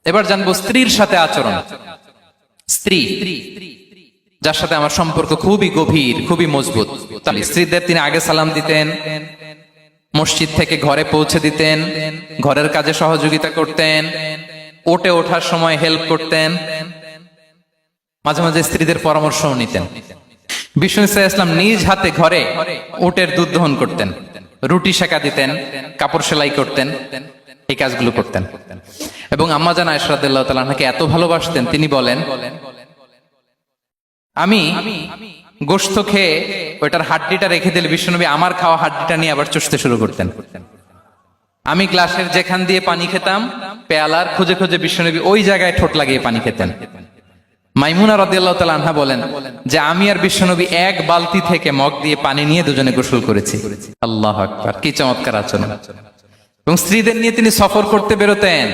এবার জানবো স্ত্রীর সাথে আচরণ। স্ত্রী যার সাথে আমার সম্পর্ক খুবই গভীর, খুবই মজবুত, স্ত্রীদের তিনি আগে সালাম দিতেন, মসজিদ থেকে ঘরে পৌঁছে দিতেন, ঘরের কাজে সহযোগিতা করতেন, ওঠে ওঠার সময় হেল্প করতেন, মাঝে মাঝে স্ত্রীদের পরামর্শও নিতেন। বিষ্ণু ইসলাম নিজ হাতে ঘরে উটের দুধ দহন করতেন, রুটি সেকা দিতেন, কাপড় সেলাই করতেন, এই কাজগুলো করতেন। এবং আম্মা জান আয়েশা রাদিয়াল্লাহু তাআলা আনহাকে এত ভালোবাসতেন, তিনি বলেন, আমি গোশত খেয়ে ওইটার হাড্ডিটা রেখে দিলে বিশ্বনবী আমার খাওয়া হাড্ডিটা নিয়ে আবার চষতে শুরু করতেন। আমি গ্লাসের যেখান দিয়ে পানি খেতাম, পেয়ালার খুঁজে খুঁজে বিশ্বনবী ওই জায়গায় ঠোঁট লাগিয়ে পানি খেতেন। মাইমুনা রাদিয়াল্লাহু তাআলা আনহা বলেন যে আমি আর বিশ্বনবী এক বালতি থেকে মগ দিয়ে পানি নিয়ে দুজনে গোসল করেছি। আল্লাহু আকবার, কি চমৎকার আচরণ। এবং স্ত্রীদের নিয়ে তিনি সফর করতে বেরোতেন।